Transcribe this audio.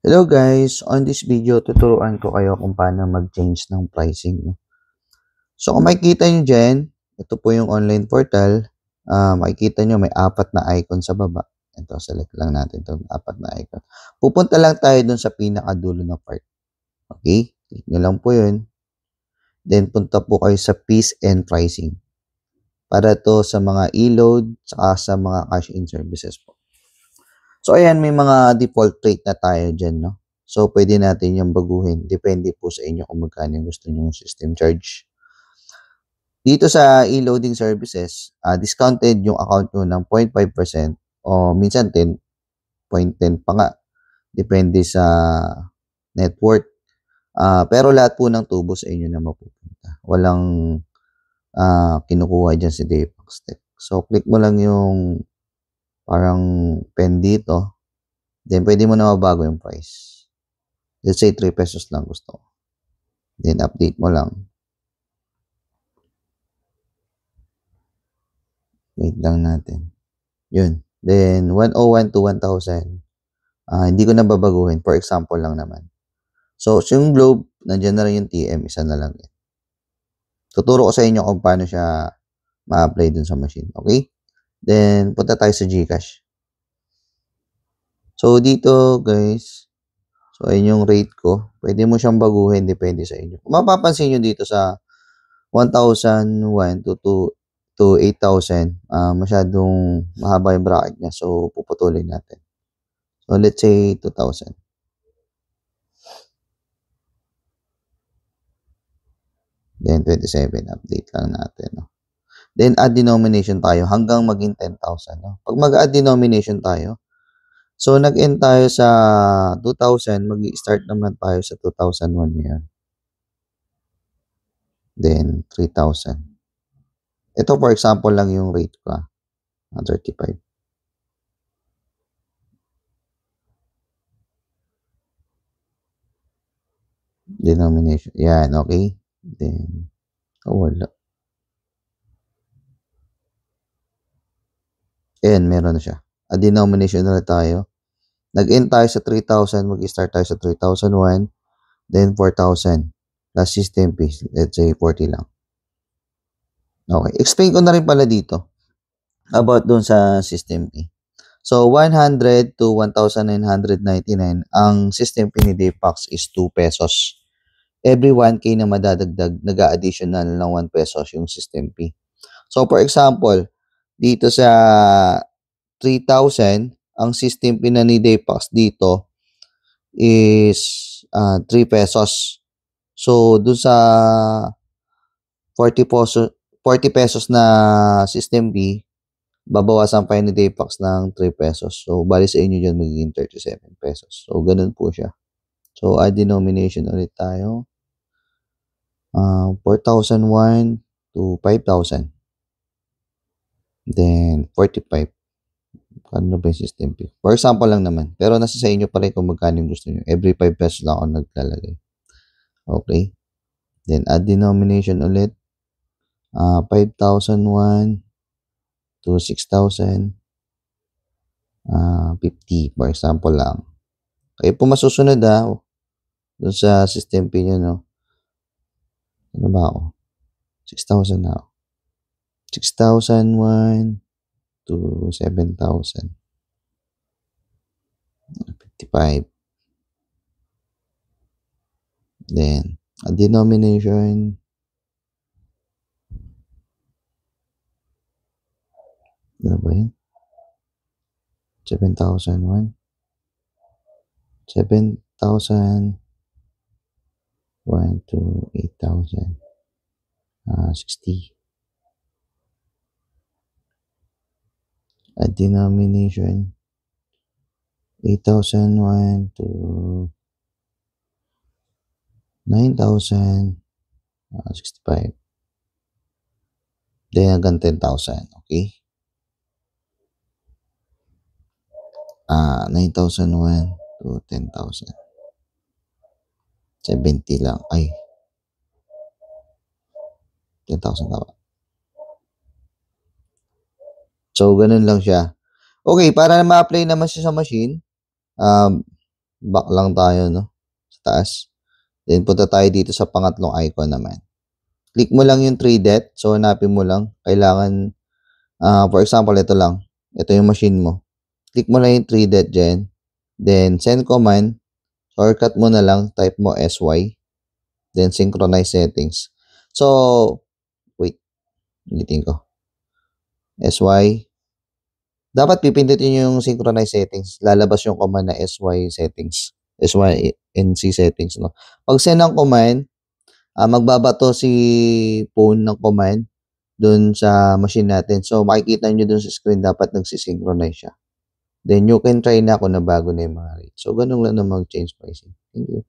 Hello guys, on this video tuturuan ko kayo kung paano mag-change ng pricing. No? So kung makikita nyo dyan, ito po yung online portal. Makikita nyo may apat na icon sa baba. Ito, select lang natin ito, apat na icon. Pupunta lang tayo dun sa pinakadulo na part. Okay? Click nyo lang po yun. Then punta po kayo sa fees and pricing. Para to sa mga e-load, saka sa mga cash-in services po. So, ayan, may mga default rate na tayo dyan, no? So, pwede natin yung baguhin. Depende po sa inyo kung magkano yung gusto nyo system charge. Dito sa e-loading services, discounted yung account nyo ng 0.5% o minsan 10.10 pa nga. Depende sa net worth. Pero lahat po ng tubo sa inyo na mapupunta. Walang kinukuha dyan si Daypax Tech. So, click mo lang yung parang pen dito. Then, pwede mo na mabago yung price. Let's say 3 pesos lang gusto ko. Then, update mo lang. Wait lang natin. Yun. Then, 101 to 1,000. Hindi ko na babaguhin. For example lang naman. So, yung globe, nandiyan na rin yung TM. Isa na lang. Tuturo ko sa inyo kung paano siya ma-apply dun sa machine. Okay? Then, punta tayo sa GCash. So, dito, guys, so, ayun yung rate ko. Pwede mo siyang baguhin. Depende sa inyo. Kung mapapansin nyo dito sa 1,001 to 8,000, masyadong mahaba yung bracket niya. So, puputulin natin. So, let's say 2,000. Then, 27. Update lang natin. No? Then, add denomination tayo hanggang maging 10,000. No? Pag mag-add denomination tayo, so, nag-end tayo sa 2,000. Mag-start naman tayo sa 2001 ngayon. Then, 3,000. Ito, for example lang yung rate ko. 35. Denomination. Yan, okay. Then, wala. Ayan, meron na siya. A denomination na tayo. Nag-end tayo sa 3,000. Mag-start tayo sa 3,001. Then, 4,000. Plus system fee. Let's say, 40 lang. Okay. Explain ko na rin pala dito about dun sa system fee. So, 100 to 1,999. Ang system fee ni Daypax is 2 pesos. Every 1K na madadagdag, nag-additional ng 1 pesos yung system fee. So, for example, dito sa 3,000, ang system fee na ni Daypax dito is 3 pesos. So, dun sa 40 pesos na system fee, babawasan pa ni Daypax ng 3 pesos. So, bali sa inyo dyan magiging 37 pesos. So, ganun po siya. So, add denomination ulit tayo. 4,001 to 5,000. Then, 45. Ano ba yung system fee? For example lang naman. Pero nasa sa inyo pa rin kung magkano yung gusto nyo. Every 5 pesos lang ako naglalagay. Okay. Then, add denomination ulit. 5,001 to 6,000. 50. For example lang. Kayo po masusunod doon sa system fee nyo, no? Ano ba ako? 6,000 na ako. 6,001 to 7,000. 55. Then, a denomination. Ano ba yun? 7,001. 7,001 to 8,000. 60. A denomination. 8,001 to 9,000. 65. Then hanggang 10,000. Okay? 9,001 to 10,000. 70 lang. Ay. 10,000 tama. So, ganun lang siya. Okay, para ma-apply naman siya sa machine, Back lang tayo, no? Sa taas. Then, punta tayo dito sa pangatlong icon naman. Click mo lang yung 3 dot. So, hanapin mo lang. Kailangan, for example, ito lang. Ito yung machine mo. Click mo lang yung 3 dot dyan. Then, send command. Shortcut mo na lang. Type mo SY. Then, synchronize settings. So, wait. Ulitin ko. SY. Dapat pipindutin yung synchronize settings. Lalabas yung command na SY settings. SYNC settings, no? Pag send ng command, magbabato si phone ng command dun sa machine natin. So, makikita nyo dun sa screen, dapat nagsisynchronize siya. Then, you can try na kung nabago na yung mga rate. So, ganun lang na mag-change pricing. Thank you.